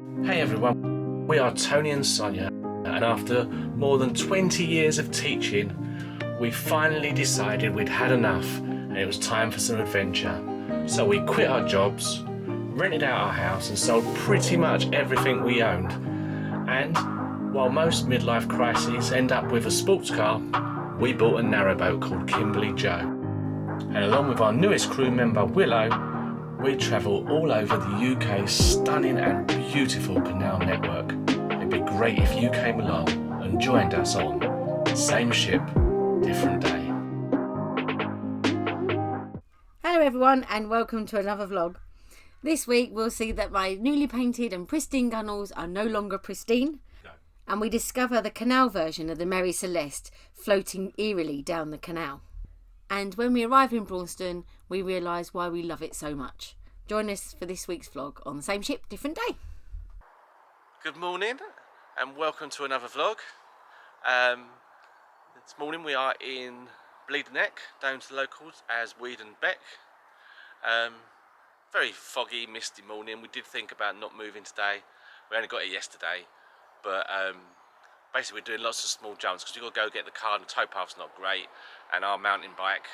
Hey everyone, we are Tony and Sonia, and after more than 20 years of teaching, we finally decided we'd had enough and it was time for some adventure. So we quit our jobs, rented out our house and sold pretty much everything we owned. And while most midlife crises end up with a sports car, we bought a narrowboat called Kimberley-Jo. And along with our newest crew member Willow, we travel all over the UK's stunning and beautiful canal network. It'd be great if you came along and joined us on Same Ship, Different Day. Hello everyone and welcome to another vlog. This week we'll see that my newly painted and pristine gunnels are no longer pristine. No. And we discover the canal version of the Mary Celeste floating eerily down the canal. And when we arrive in Braunston, we realise why we love it so much. Join us for this week's vlog on Same Ship, Different Day. Good morning and welcome to another vlog. This morning we are in Weedon, down to the locals as Weedon, Beck. Very foggy, misty morning. We did think about not moving today. We only got here yesterday, but basically we're doing lots of small jumps because you've got to go get the car and the towpath's not great, and our mountain bike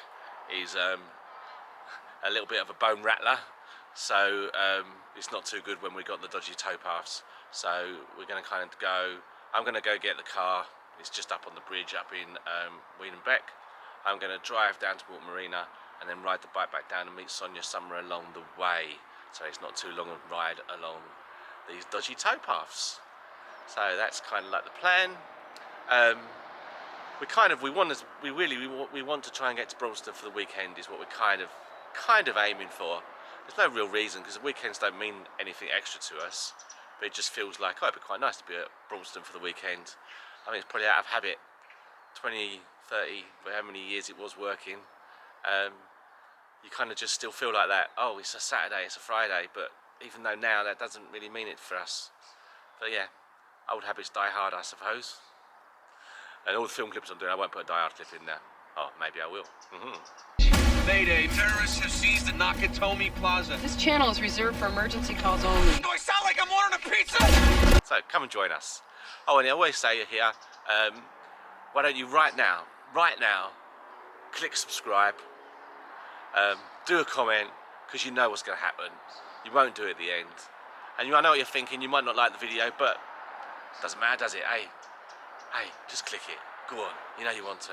is a little bit of a bone rattler, so it's not too good when we got the dodgy towpaths. So we're going to kind of go, I'm going to go get the car. It's just up on the bridge up in Weedon Beck. I'm going to drive down to Water Marina and then ride the bike back down and meet Sonia somewhere along the way, so it's not too long a ride along these dodgy towpaths. So that's kind of like the plan. We want to try and get to Braunston for the weekend is what we're kind of aiming for. There's no real reason because the weekends don't mean anything extra to us, but it just feels like, oh, it'd be quite nice to be at Braunston for the weekend. I mean, it's probably out of habit, 20, 30, how many years it was working. You kind of just still feel like that, oh, it's a Saturday, it's a Friday, but even though now that doesn't really mean it for us. But yeah, old habits die hard, I suppose. And all the film clips I'm doing, I won't put a die hard clip in there. Oh, maybe I will. Mayday, terrorists have seized the Nakatomi Plaza. This channel is reserved for emergency calls only. Do I sound like I'm ordering a pizza? So come and join us. Oh, and I always say here, why don't you right now, click subscribe, do a comment, because you know what's going to happen. You won't do it at the end. And I know what you're thinking, you might not like the video, but it doesn't matter, does it? Hey, just click it. Go on, you know you want to.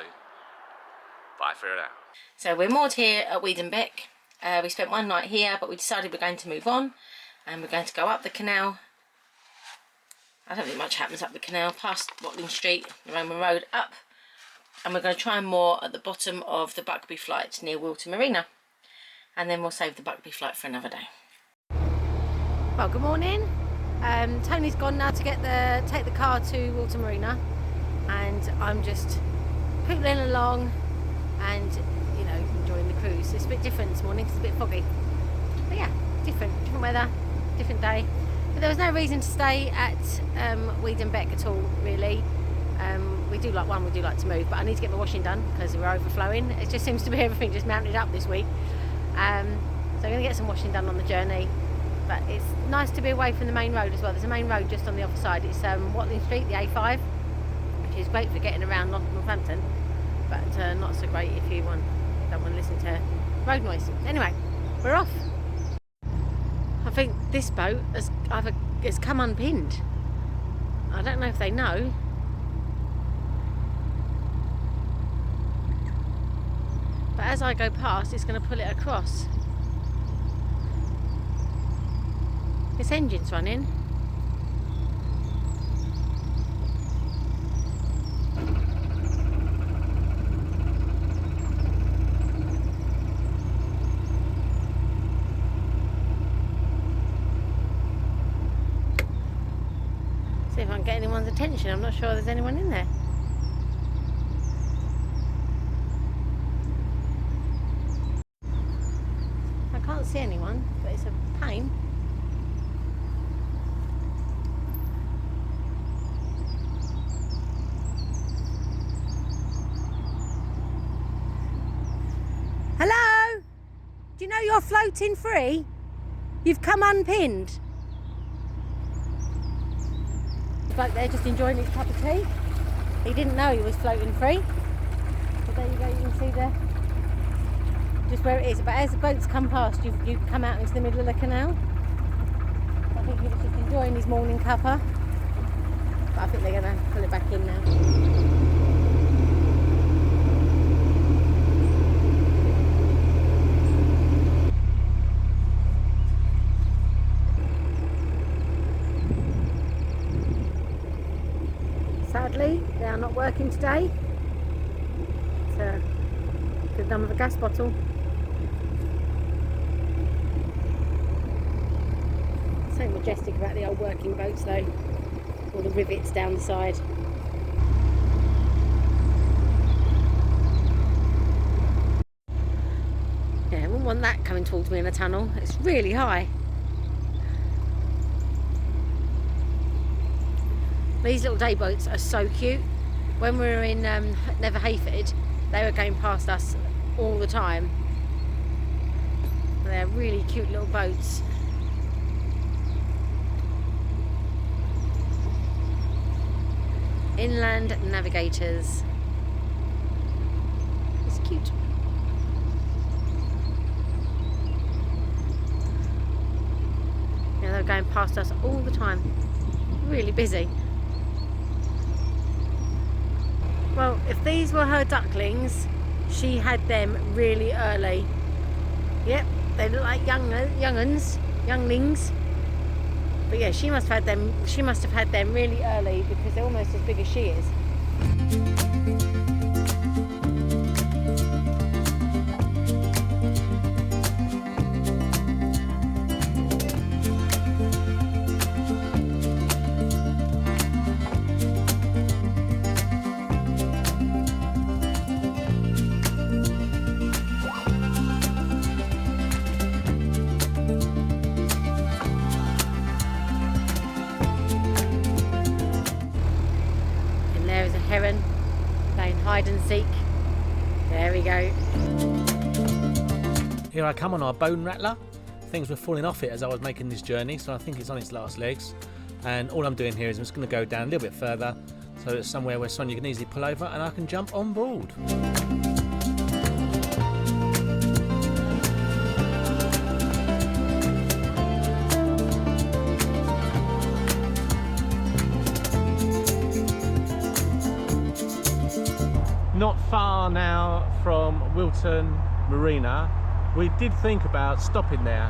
Bye, figure it out. So we're moored here at Weedon Beck. We spent one night here, but we decided we're going to move on and we're going to go up the canal. I don't think much happens up the canal, past Watling Street, the Roman Road, up, and we're going to try and moor at the bottom of the Buckby flight near Water Marina, and then we'll save the Buckby flight for another day. Well, good morning. Tony's gone now to take the car to Water Marina, and I'm just pootling along and, you know, enjoying the cruise. It's a bit different this morning, it's a bit foggy, but yeah, different weather, different day. But there was no reason to stay at Weedon Beck at all, really. We do like to move, but I need to get my washing done because we're overflowing. It just seems to be everything just mounted up this week. So I'm going to get some washing done on the journey. But it's nice to be away from the main road as well. There's a main road just on the other side. It's Watling Street, the A5, which is great for getting around Northampton, but not so great if you don't want to listen to road noise. Anyway, we're off. I think this boat has come unpinned. I don't know if they know. But as I go past, it's going to pull it across. Its engine's running. See if I can get anyone's attention. I'm not sure there's anyone in there. I can't see anyone, but it's a pain. Hello? Do you know you're floating free? You've come unpinned. bloke there just enjoying his cup of tea. He didn't know he was floating free. So there you go, you can see just where it is. But as the boats come past, you come out into the middle of the canal. I think he was just enjoying his morning cuppa. But I think they're going to pull it back in now. Sadly, they are not working today. Could have done with a gas bottle. So majestic about the old working boats though. All the rivets down the side. Yeah, I wouldn't want that coming towards me in a tunnel. It's really high. These little day boats are so cute. When we were in Never Hayford, they were going past us all the time. They're really cute little boats. Inland Navigators. It's cute. Yeah, they're going past us all the time. Really busy. Well, if these were her ducklings, she had them really early. Yep, they look like younglings. But yeah, she must have had them really early because they're almost as big as she is. Heron playing hide and seek. There we go. Here I come on our bone rattler. Things were falling off it as I was making this journey, so I think it's on its last legs. And all I'm doing here is I'm just going to go down a little bit further so it's somewhere where Sonia can easily pull over and I can jump on board. Not far now from Wilton Marina. We did think about stopping there,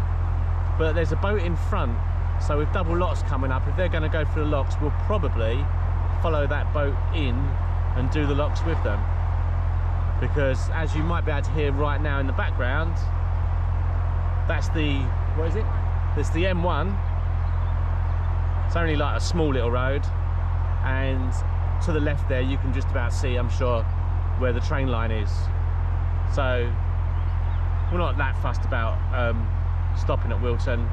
but there's a boat in front, so with double locks coming up, if they're going to go through the locks, we'll probably follow that boat in and do the locks with them. Because as you might be able to hear right now in the background, that's the, what is it? It's the M1. It's only like a small little road, and to the left there you can just about see, I'm sure, where the train line is. So we're not that fussed about stopping at Wilton,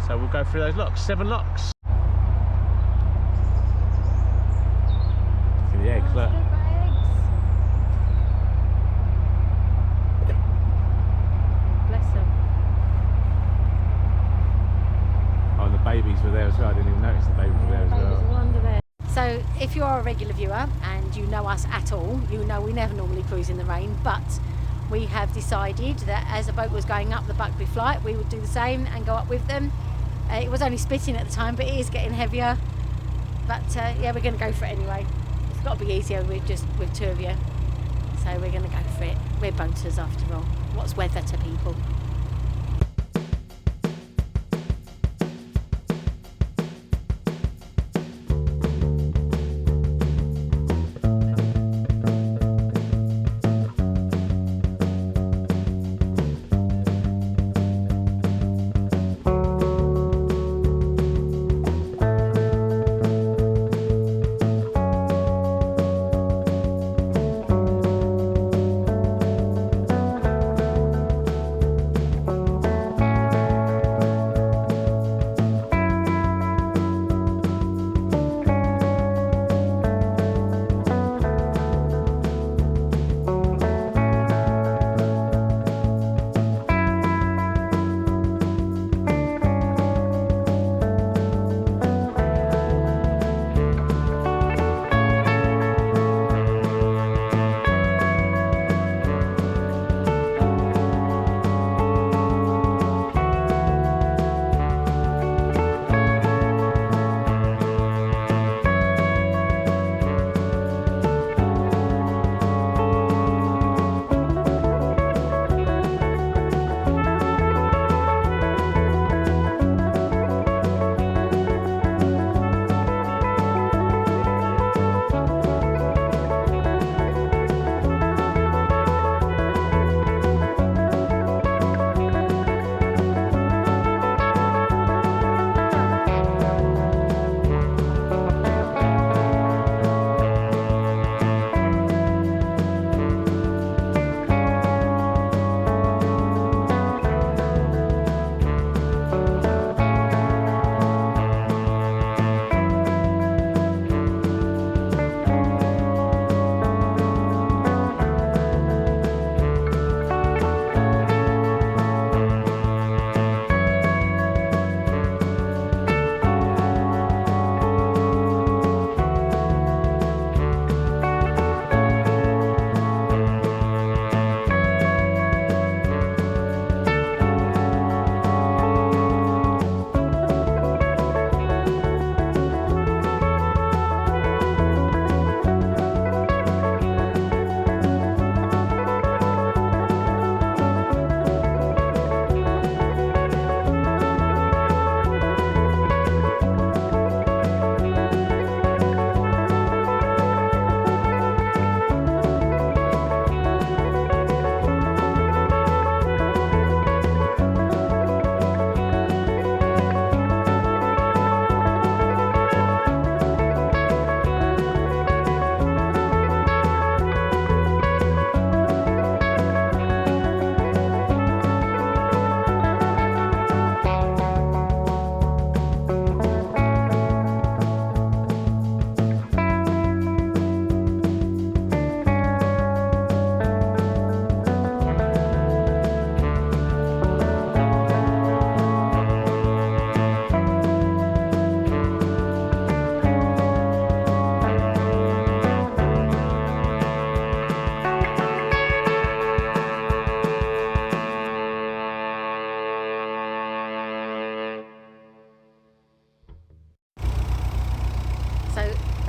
so we'll go through those locks. 7 locks. See the eggs, look. Bless them. Oh, and the babies were there as well. I didn't even notice the babies were there as well. Babies are under there. So if you are a regular viewer and you know us at all, you know we never normally cruise in the rain, but we have decided that as the boat was going up the Buckby flight, we would do the same and go up with them. It was only spitting at the time, but it is getting heavier. But yeah, we're going to go for it anyway. It's got to be easier with 2 of you. So we're going to go for it. We're boaters after all. What's weather to people?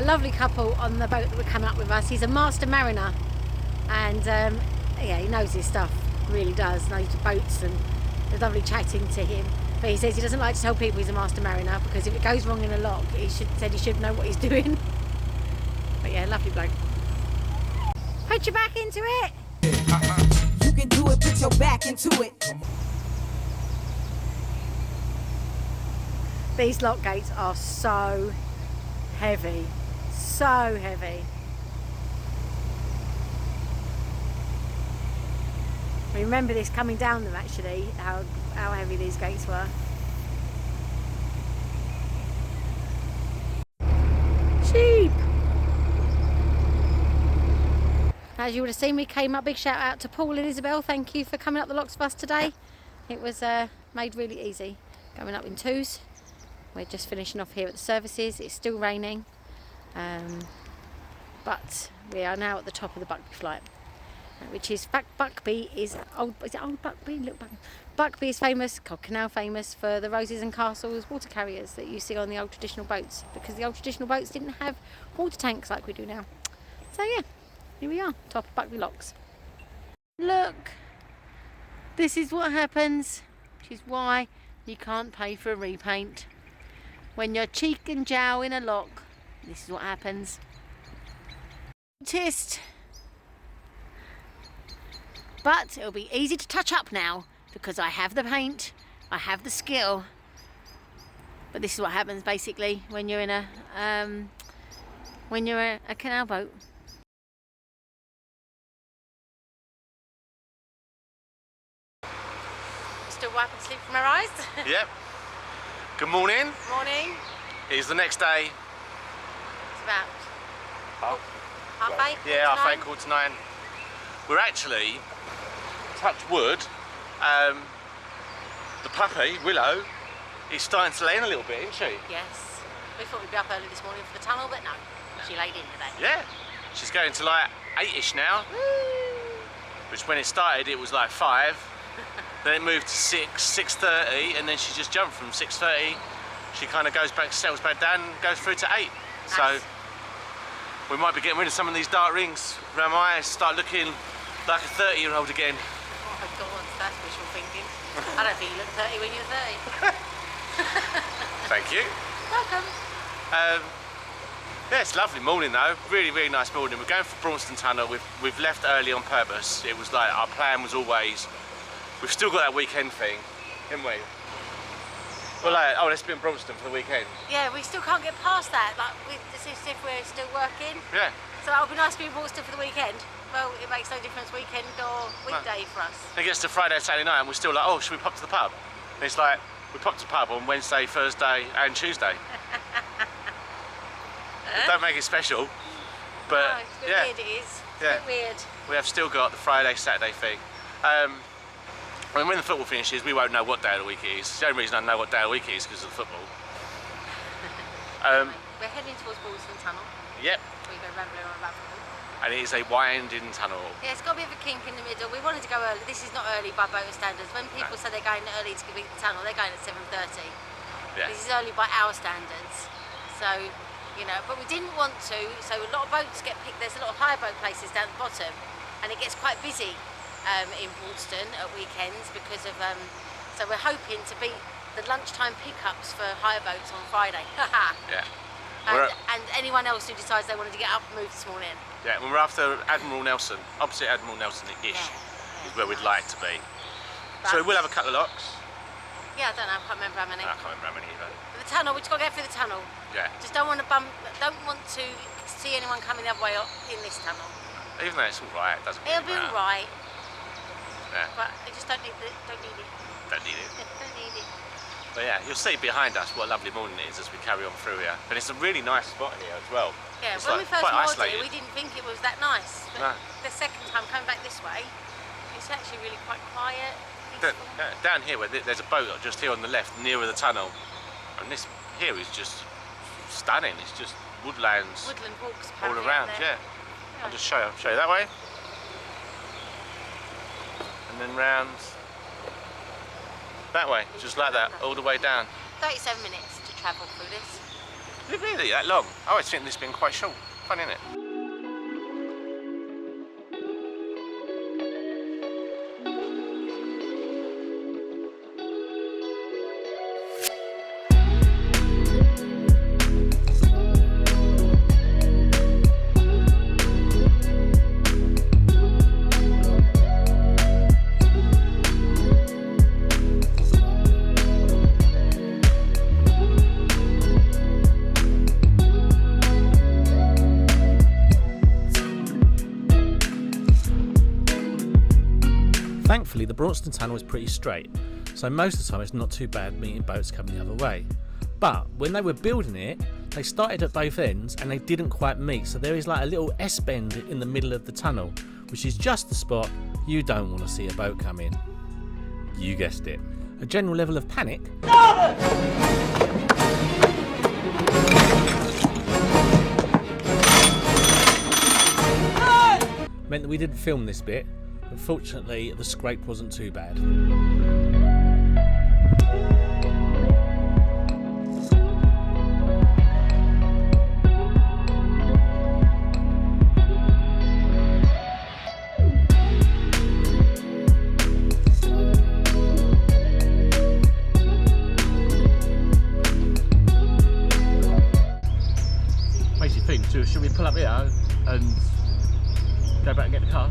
a lovely couple on the boat that would come up with us. He's a master mariner, and yeah, he knows his stuff, really does, knows the boats, and it was lovely chatting to him. But he says he doesn't like to tell people he's a master mariner because if it goes wrong in a lock, he should know what he's doing. But yeah, lovely bloke. Put your back into it. You can do it, put your back into it. These lock gates are so heavy, so heavy. I remember this coming down them actually, how heavy these gates were. Sheep! As you would have seen, we came up, big shout out to Paul and Isabel, thank you for coming up the locks for us today. It was made really easy, going up in twos. We're just finishing off here at the services, it's still raining, but we are now at the top of the Buckby flight. Which is Buckby is old Buckby? Look, Buckby is famous, canal famous for the roses and castles, water carriers that you see on the old traditional boats, because the old traditional boats didn't have water tanks like we do now. So yeah, here we are, top of Buckby locks. Look, this is what happens, which is why you can't pay for a repaint. When you're cheek and jowl in a lock, this is what happens. Noticed. But it'll be easy to touch up now because I have the paint, I have the skill. But this is what happens basically when you're in a canal boat. Still wiping sleep from our eyes. Yep. Good morning. Morning. It's the next day. It's about half 8. Yeah, half 8, quarter to 9. We're actually, touch wood, the puppy, Willow, is starting to lay in a little bit, isn't she? Yes. We thought we'd be up early this morning for the tunnel, but no. She laid in today. Yeah. She's going to like 8ish now. Woo! Which when it started it was like 5. Then it moved to 6:30, and then she just jumped from 6:30. She kind of goes back, settles back down, and goes through to 8. Nice. So we might be getting rid of some of these dark rings around my eyes, start looking like a 30-year-old again. Oh my God, that's wishful thinking. I don't think you look 30 when you're 30. Thank you. Welcome. Yeah, it's a lovely morning though. Really, really nice morning. We're going for Braunston tunnel. We've left early on purpose. It was like our plan was always. We've still got that weekend thing, haven't we? We're like, oh, let's be in Braunston for the weekend. Yeah, we still can't get past that. Like, as if we're still working. Yeah. So it'll be nice to be in Braunston for the weekend. Well, it makes no difference weekend or weekday for us. It gets to Friday, Saturday night, and we're still like, oh, should we pop to the pub? And it's like, we pop to the pub on Wednesday, Thursday, and Tuesday. Don't make it special, but no, it's a bit yeah, weird. It is. It's yeah. a bit weird. We have still got the Friday, Saturday thing. I mean, when the football finishes, we won't know what day of the week it is. The only reason I know what day of the week it is because of the football. We're heading towards Braunston Tunnel. Yep. We go rambling on about football. And it is a winding tunnel. Yeah, it's got a bit of a kink in the middle. We wanted to go early. This is not early by boat standards. When people say they're going early to beat the tunnel, they're going at 7:30. Yeah. This is early by our standards. So, you know, but we didn't want to. So a lot of boats get picked. There's a lot of hire boat places down the bottom, and it gets quite busy in Braunston at weekends because of. So we're hoping to beat the lunchtime pickups for hire boats on Friday. Yeah. And anyone else who decides they wanted to get up and move this morning. Yeah, when we're after Admiral Nelson, opposite Admiral Nelson-ish, is where we'd like to be. So we'll have a couple of locks. Yeah, I don't know, I can't remember how many. I can't remember how many either. But the tunnel, we've got to get through the tunnel. Yeah. Just don't want to see anyone coming the other way up in this tunnel. Even though it's alright, it doesn't It'll really be matter. alright. Yeah. But I just don't need it. Don't need it. Don't need it. But yeah, you'll see behind us what a lovely morning it is as we carry on through here. And it's a really nice spot here as well. Yeah, it's when like we first quite moored isolated. here, we didn't think it was that nice. But No. the second time coming back this way, it's actually really quite quiet. Down here, where there's a boat just here on the left, nearer the tunnel. And this here is just stunning. It's just woodlands. Woodland walks all apparently around, out there. yeah. I'll just show you that way. And then round that way, just like that, all the way down. 37 minutes to travel through this. Really that long? I always think this has been quite short. Fun, isn't it? Thankfully, the Braunston tunnel is pretty straight, so most of the time it's not too bad meeting boats coming the other way. But when they were building it, they started at both ends and they didn't quite meet, so there is like a little S-bend in the middle of the tunnel, which is just the spot you don't want to see a boat come in. You guessed it. A general level of panic meant that we didn't film this bit. Unfortunately, the scrape wasn't too bad. Makes you think, so should we pull up here and go back and get the car?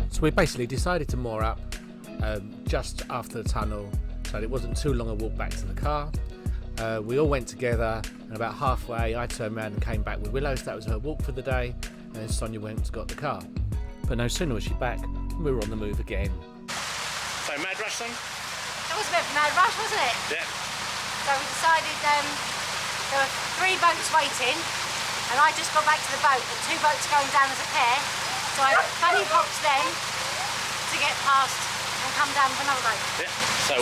So we basically decided to moor up just after the tunnel, so it wasn't too long a walk back to the car. We all went together, and about halfway I turned around and came back with Willow, so that was her walk for the day, and then Sonia went and got the car. But no sooner was she back, we were on the move again. So mad rush then? That was a bit of a mad rush, wasn't it? Yeah. So we decided there were 3 boats waiting, and I just got back to the boat, and 2 boats going down as a pair. So I funny boxed them to get past and come down with another boat. Yeah. So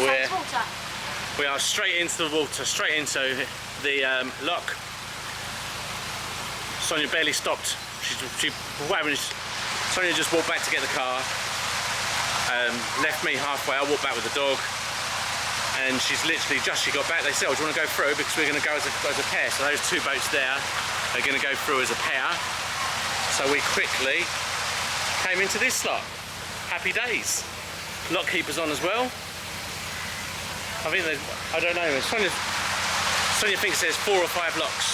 we are straight into the water, straight into the lock. Sonia barely stopped. Sonia just walked back to get the car. Left me halfway. I walked back with the dog. And she's literally she got back. They said, "Oh, do you want to go through? Because we're going to go as a pair." So those 2 boats there are going to go through as a pair. So we quickly came into this slot. Happy days. Lock keepers on as well. I think I don't know. Sonia thinks there's 4 or 5 locks.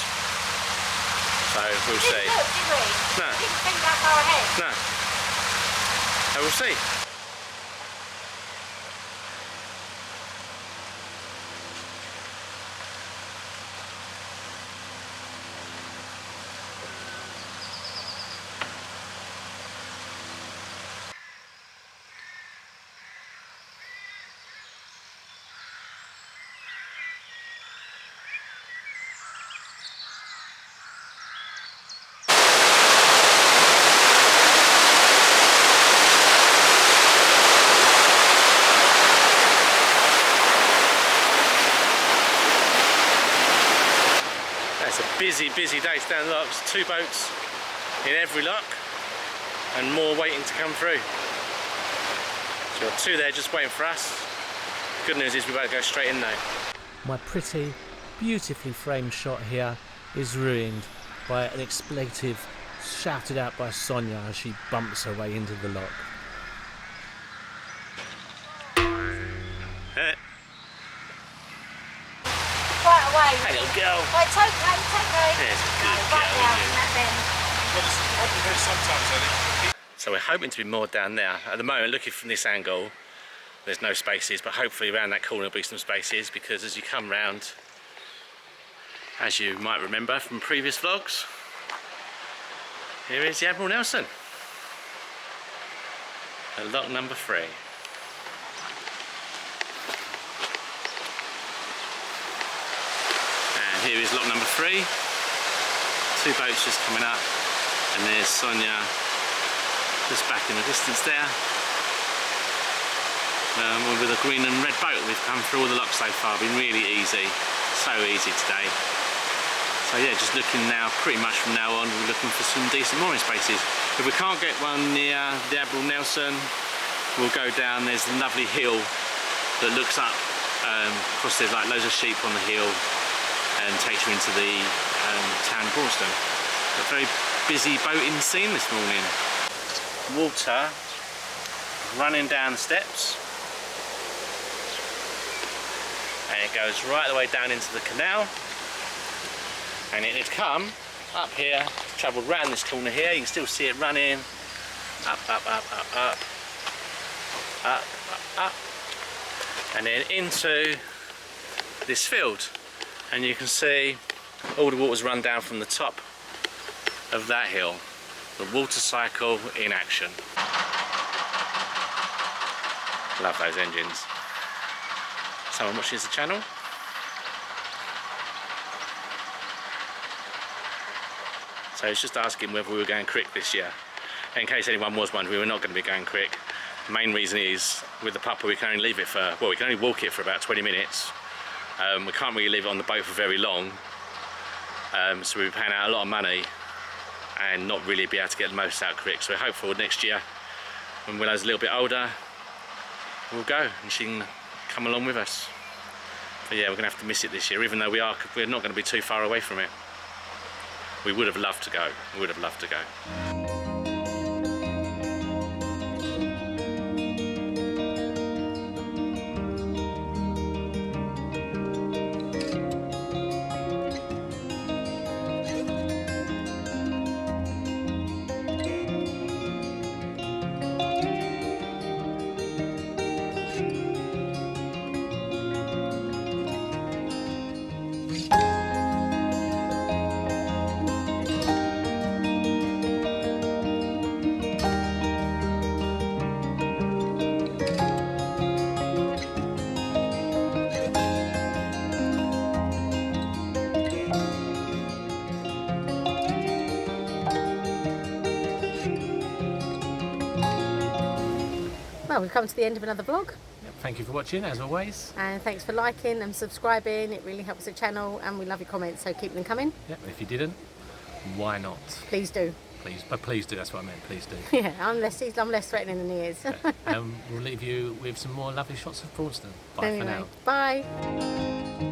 So we'll see. Look, did we? No. Didn't think that far ahead. No. So we'll see. Busy day down the locks, 2 boats in every lock and more waiting to come through. So we've got 2 there just waiting for us. Good news is we won't go straight in now. My pretty, beautifully framed shot here is ruined by an expletive shouted out by Sonia as she bumps her way into the lock. Right away. Hey little girl. Well, it's okay, it's okay. There's a good Right girl, now, you. that bend. So we're hoping to be moored down there. At the moment, looking from this angle, there's no spaces, but hopefully around that corner will be some spaces, because as you come round, as you might remember from previous vlogs, here is the Admiral Nelson. At lock number 3. And here is lock number 3. 2 boats just coming up, and there's Sonia just back in the distance there. With a green and red boat. We've come through all the locks so far, been really easy, so easy today. So yeah, just looking now, pretty much from now on, we're looking for some decent mooring spaces. If we can't get one near the Admiral Nelson, we'll go down. There's a lovely hill that looks up. Of course, there's like loads of sheep on the hill and takes you into the town of Braunston. A very busy boating scene this morning. Water running down the steps, and it goes right the way down into the canal. And it had come up here, travelled round this corner here. You can still see it running up, up, up, up, up, up, up, up, and then into this field. And you can see all the water's run down from the top of that hill. The water cycle in action. Love those engines. Someone watches the channel. So it's just asking whether we were going crick this year. In case anyone was wondering, we were not going to be going crick. The main reason is, with the pupper we can only leave it for, well, we can only walk it for about 20 minutes. We can't really leave it on the boat for very long. So we're paying out a lot of money and not really be able to get the most out of crick. So we're hopeful next year, when Willow's a little bit older, we'll go and she can come along with us. But yeah, we're going to have to miss it this year, even though we're not going to be too far away from it. We would have loved to go. We would have loved to go. Well, we've come to the end of another vlog, Thank you for watching, as always. and thanks for liking and subscribing. It really helps the channel, and we love your comments, so keep them coming. Yep, if you didn't, why not? Please do. Please, but please do, that's what I meant, please do. Yeah, I'm less threatening than he is. Okay. We'll leave you with some more lovely shots of Braunston. Bye Anyway, for now. bye.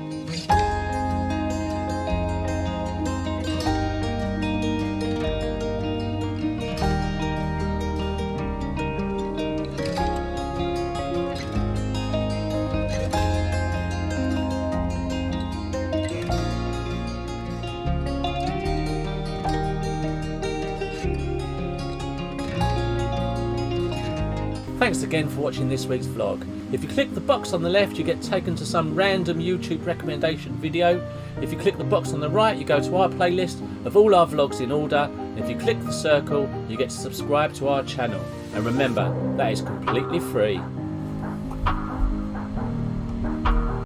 Thanks again for watching this week's vlog. If you click the box on the left, you get taken to some random YouTube recommendation video. If you click the box on the right, you go to our playlist of all our vlogs in order. And if you click the circle, you get to subscribe to our channel. And remember, that is completely free.